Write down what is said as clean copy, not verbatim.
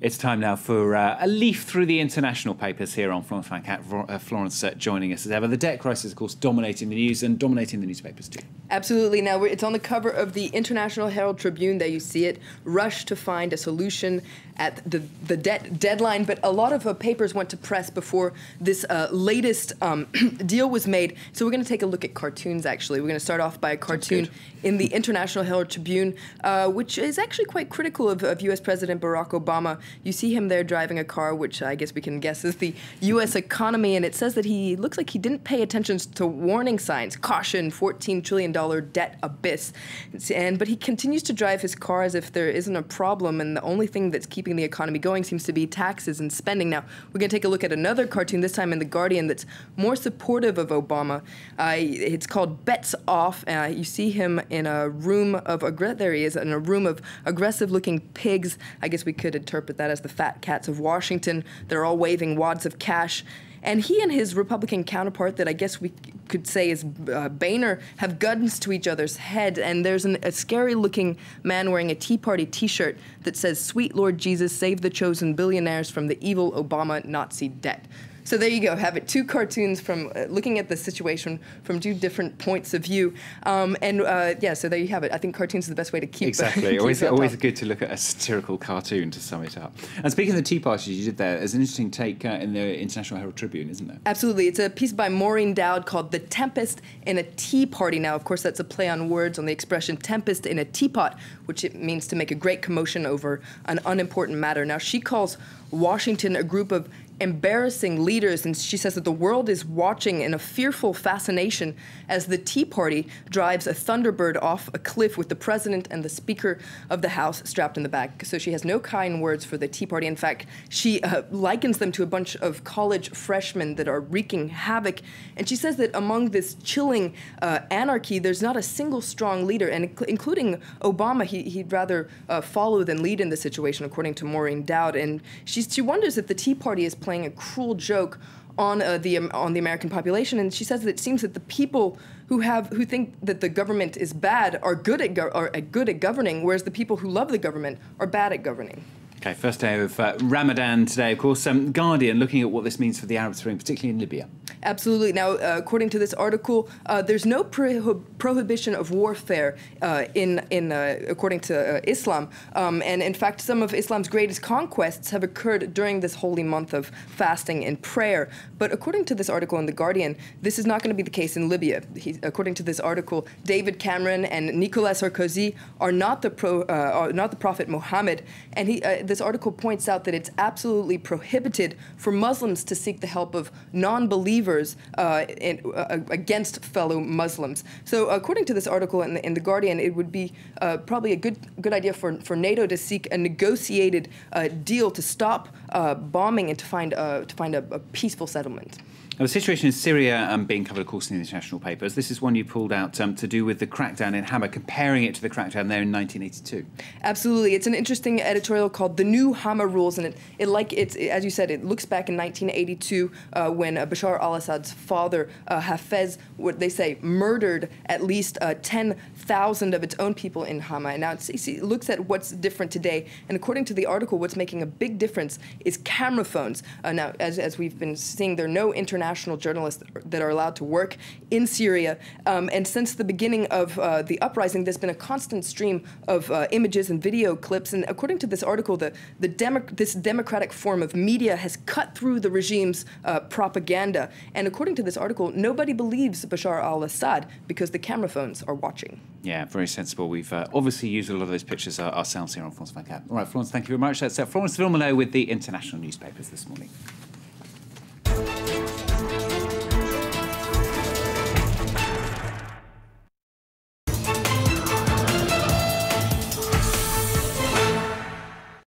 It's time now for a leaf through the international papers here on Florence Van Cat. Florence joining us as ever. The debt crisis, of course, dominating the news and dominating the newspapers too. Absolutely. Now, it's on the cover of the International Herald Tribune. There you see it. Rush to find a solution at the debt deadline. But a lot of papers went to press before this latest deal was made. So we're going to take a look at cartoons, actually. We're going to start off by a cartoon in the International Herald Tribune, which is actually quite critical of U.S. President Barack Obama. You see him there driving a car, which I guess we can guess is the U.S. economy, and it says that he looks like he didn't pay attention to warning signs. Caution, $14 trillion debt abyss. But he continues to drive his car as if there isn't a problem, and the only thing that's keeping the economy going seems to be taxes and spending. Now, we're going to take a look at another cartoon, this time in The Guardian, that's more supportive of Obama. It's called Bets Off. You see him in a room of, there he is, in a room of aggressive-looking pigs. I guess we could interpret that as the fat cats of Washington. They're all waving wads of cash. And he and his Republican counterpart, that I guess we could say is Boehner, have guns to each other's head. And there's a scary-looking man wearing a Tea Party T-shirt that says, "Sweet Lord Jesus, save the chosen billionaires from the evil Obama Nazi debt." So there you go, have it. Two cartoons from looking at the situation from two different points of view. Yeah, so there you have it. I think cartoons are the best way to keep Exactly. keep always good to look at a satirical cartoon to sum it up. And speaking of the Tea Party you did there, there's an interesting take in the International Herald Tribune, isn't there? Absolutely. It's a piece by Maureen Dowd called "The Tempest in a Tea Party." Now, of course, that's a play on words on the expression tempest in a teapot, which it means to make a great commotion over an unimportant matter. Now, she calls Washington a group of embarrassing leaders, and she says that the world is watching in a fearful fascination as the Tea Party drives a Thunderbird off a cliff with the president and the Speaker of the House strapped in the back. So she has no kind words for the Tea Party. In fact, she likens them to a bunch of college freshmen that are wreaking havoc, and she says that among this chilling anarchy, there's not a single strong leader, and including Obama, he'd rather follow than lead in the situation, according to Maureen Dowd. And she wonders if the Tea Party is playing a cruel joke on the American population, and she says that it seems that the people who think that the government is bad are good at governing, whereas the people who love the government are bad at governing. Okay, first day of Ramadan today, of course. Guardian looking at what this means for the Arab Spring, particularly in Libya. Absolutely. Now, according to this article, there's no prohibition of warfare according to Islam. And in fact, some of Islam's greatest conquests have occurred during this holy month of fasting and prayer. But according to this article in The Guardian, this is not going to be the case in Libya. According to this article, David Cameron and Nicolas Sarkozy are not the Prophet Muhammad. And this article points out that it's absolutely prohibited for Muslims to seek the help of non-believers against fellow Muslims. So according to this article in the Guardian, it would be probably a good idea for NATO to seek a negotiated deal to stop bombing and to find a peaceful settlement. Now, the situation in Syria being covered, of course, in the international papers. This is one you pulled out to do with the crackdown in Hama, comparing it to the crackdown there in 1982. Absolutely. It's an interesting editorial called "The New Hama Rules," and as you said, it looks back in 1982 when Bashar al-Assad's father, Hafez, what they say, murdered at least 10,000 of its own people in Hama. And now it looks at what's different today, and according to the article, what's making a big difference is camera phones. Now, as we've been seeing, there are no international journalists that are allowed to work in Syria. And since the beginning of the uprising, there's been a constant stream of images and video clips. And according to this article, this democratic form of media has cut through the regime's propaganda. And according to this article, nobody believes Bashar al-Assad because the camera phones are watching. Yeah, very sensible. We've obviously used a lot of those pictures ourselves here on Florence Van Cat. All right, Florence, thank you very much. That's Florence Villeneuve with the international newspapers this morning.